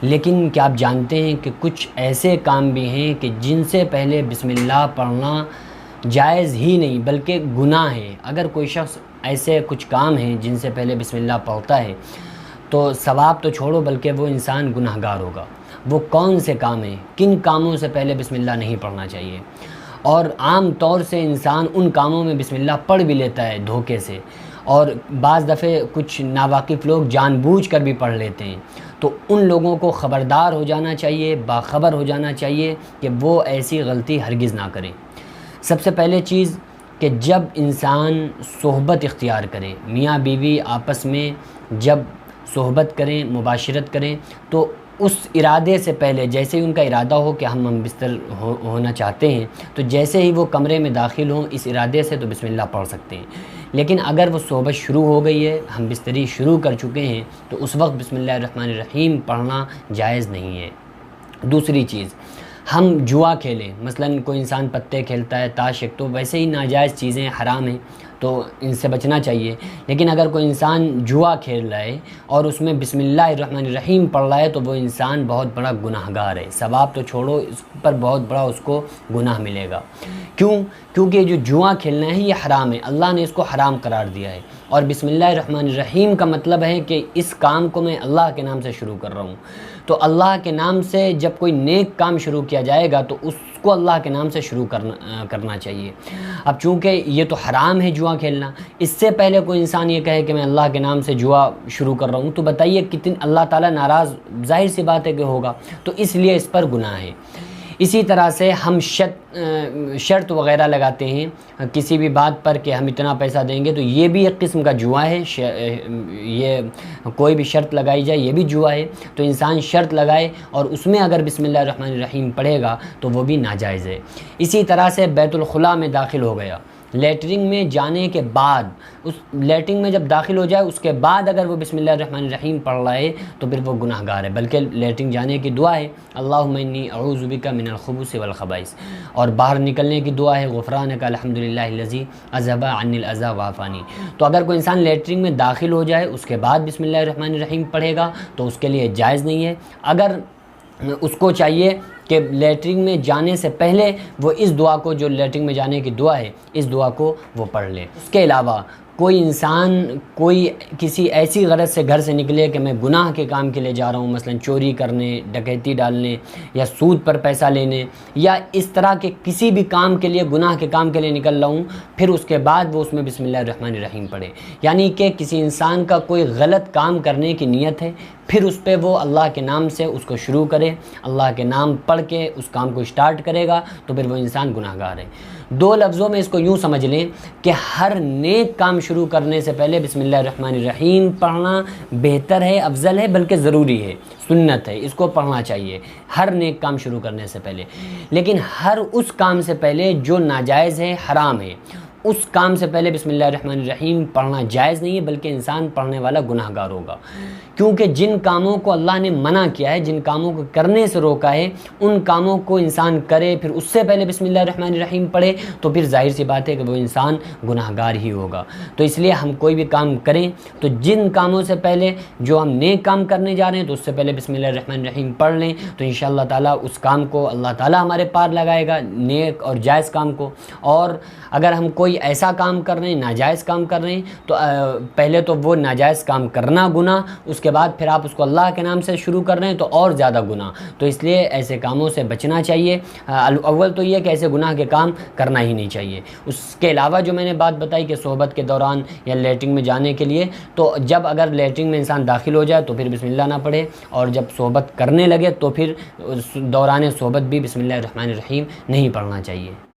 لیکن کیا آپ جانتے ہیں کہ کچھ ایسے کام بھی ہیں کہ جن سے پہلے بسم اللہ پڑھنا جائز ہی نہیں بلکہ گناہ ہے۔ اگر کوئی شخص ایسے کچھ کام ہیں جن سے پہلے بسم اللہ پڑھتا ہے تو ثواب تو چھوڑو بلکہ وہ انسان گناہ گار ہوگا۔ وہ کون سے کام ہیں، کن کاموں سے پہلے بسم اللہ نہیں پڑھنا چاہیے؟ اور عام طور سے انسان ان کاموں میں بسم اللہ پڑھ بھی لیتا ہے دھوکے سے، اور بعض دفعے کچھ ناواقف لوگ جان بوجھ کر بھی پڑھ لیتے ہیں۔ تو ان لوگوں کو خبردار ہو جانا چاہیے، باخبر ہو جانا چاہیے کہ وہ ایسی غلطی ہرگز نہ کریں۔ سب سے پہلے چیز کہ جب انسان صحبت اختیار کرے، میاں بیوی آپس میں جب صحبت کریں، مباشرت کریں، تو اس ارادے سے پہلے، جیسے ہی ان کا ارادہ ہو کہ ہم بستر ہونا چاہتے ہیں، تو جیسے ہی وہ کمرے میں داخل ہوں اس ارادے سے تو بسم اللہ پڑھ سکتے ہیں۔ لیکن اگر وہ صحبت شروع ہو گئی ہے، ہم بستری شروع کر چکے ہیں، تو اس وقت بسم اللہ الرحمن الرحیم پڑھنا جائز نہیں ہے۔ دوسری چیز، ہم جوا کھیلیں، مثلا کوئی انسان پتے کھیلتا ہے، تاش، تو ویسے ہی ناجائز چیزیں حرام ہیں تو ان سے بچنا چاہیے۔ لیکن اگر کوئی انسان جوا کھیل رہا ہے اور اس میں بسم اللہ الرحمن الرحیم پڑھ رہا ہے تو وہ انسان بہت بڑا گناہ گار ہے، ثواب تو چھوڑو اس پر بہت بڑا اس کو گناہ ملے گا۔ کیونکہ جو جوا کھیلنا ہے یہ حرام ہے، اللہ نے اس کو حرام قرار دیا ہے، اور بسم اللہ الرحمن الرحیم کا مطلب ہے کہ اس کام کو میں اللہ کے نام سے شروع کر رہا ہوں۔ تو اللہ کے نام سے جب کوئی نیک کام شروع کیا جائے گا تو اس کو اللہ کے نام سے شروع کرنا چاہیے۔ اب چونکہ یہ تو حرام ہے جوا کھیلنا، اس سے پہلے کوئی انسان یہ کہے کہ میں اللہ کے نام سے جوا شروع کر رہا ہوں، تو بتائیے کتنی اللہ تعالیٰ ناراض، ظاہر سی بات ہے کہ ہوگا، تو اس لیے اس پر گناہ ہے۔ اسی طرح سے ہم شرط وغیرہ لگاتے ہیں کسی بھی بات پر کہ ہم اتنا پیسہ دیں گے، تو یہ بھی ایک قسم کا جوا ہے۔ یہ کوئی بھی شرط لگائی جائے یہ بھی جوا ہے، تو انسان شرط لگائے اور اس میں اگر بسم اللہ الرحمن الرحیم پڑھے گا تو وہ بھی ناجائز ہے۔ اسی طرح سے بیت الخلاء میں داخل ہو گیا، لیٹرنگ میں جانے کے بعد، اس لیٹرنگ میں جب داخل ہو جائے اس کے بعد اگر وہ بسم اللہ الرحمن الرحیم پڑھ رہا ہے تو پھر وہ گناہ گار ہے، بلکہ لیٹرنگ جانے کی دعا ہے اللہم انی اعوذ بک من الخبث والخبائث، اور باہر نکلنے کی دعا ہے غفرانک الحمدللہ الذی اذھب عنی الاذی وعافانی۔ تو اگر کوئی انسان لیٹرنگ میں داخل ہو جائے اس کے بعد بسم اللہ الرحمن الرحیم پڑھے گا تو اس کے لیے جائز نہیں ہے۔ اگر اس کو چاہیے کہ لیٹرنگ میں جانے سے پہلے وہ اس دعا کو، جو لیٹرنگ میں جانے کی دعا ہے، اس دعا کو وہ پڑھ لے۔ اس کے علاوہ کوئی انسان کسی ایسی غرض سے گھر سے نکلے کہ میں گناہ کے کام کے لیے جا رہا ہوں، مثلا چوری کرنے، ڈکیتی ڈالنے، یا سود پر پیسہ لینے، یا اس طرح کے کسی بھی کام کے لیے، گناہ کے کام کے لیے نکل رہا ہوں، پھر اس کے بعد وہ اس میں بسم اللہ الرحمن الرحیم پڑھے۔ یعنی کہ کسی انسان کا کوئی غلط کام کرنے کی نیت ہے، پھر اس پہ وہ اللہ کے نام سے اس کو شروع کرے، اللہ کے نام پڑھ کے اس کام کو اسٹارٹ کرے گا تو پھر وہ انسان گناہ گار ہے۔ دو لفظوں میں اس کو یوں سمجھ لیں کہ ہر نیک کام شروع کرنے سے پہلے بسم اللہ الرحمن الرحیم پڑھنا بہتر ہے، افضل ہے، بلکہ ضروری ہے، سنت ہے، اس کو پڑھنا چاہیے ہر نیک کام شروع کرنے سے پہلے۔ لیکن ہر اس کام سے پہلے جو ناجائز ہے، حرام ہے، اس کام سے پہلے بسم اللہ الرحمن الرحیم پڑھنا جائز نہیں ہے، بلکہ انسان پڑھنے والا گناہ گار ہوگا۔ کیونکہ جن کاموں کو اللہ نے منع کیا ہے، جن کاموں کو کرنے سے روکا ہے، ان کاموں کو انسان کرے پھر اس سے پہلے بسم اللہ الرحمن الرحیم پڑھے تو پھر ظاہر سی بات ہے کہ وہ انسان گناہ گار ہی ہوگا۔ تو اس لیے ہم کوئی بھی کام کریں تو جن کاموں سے پہلے، جو ہم نیک کام کرنے جا رہے ہیں تو اس سے پہلے بسم اللہ الرحمن الرحیم پڑھ لیں، تو انشاءاللہ تعالیٰ اس کام کو اللہ تعالیٰ ہمارے پار لگائے گا، نیک اور جائز کام کو۔ اور اگر ہم کوئی ایسا کام کر رہے ہیں، ناجائز کام کر رہے ہیں، تو پہلے تو وہ ناجائز کام کرنا گناہ، اس کے بعد پھر آپ اس کو اللہ کے نام سے شروع کر رہے ہیں تو اور زیادہ گناہ۔ تو اس لیے ایسے کاموں سے بچنا چاہیے۔ اول تو یہ کہ ایسے گناہ کے کام کرنا ہی نہیں چاہیے۔ اس کے علاوہ جو میں نے بات بتائی کہ صحبت کے دوران یا لیٹرنگ میں جانے کے لیے، تو جب اگر لیٹرنگ میں انسان داخل ہو جائے تو پھر بسم اللہ نہ پڑھے، اور جب صحبت کرنے لگے تو پھر دوران صحبت بھی بسم اللہ الرحمن الرحیم نہیں پڑھنا چاہیے۔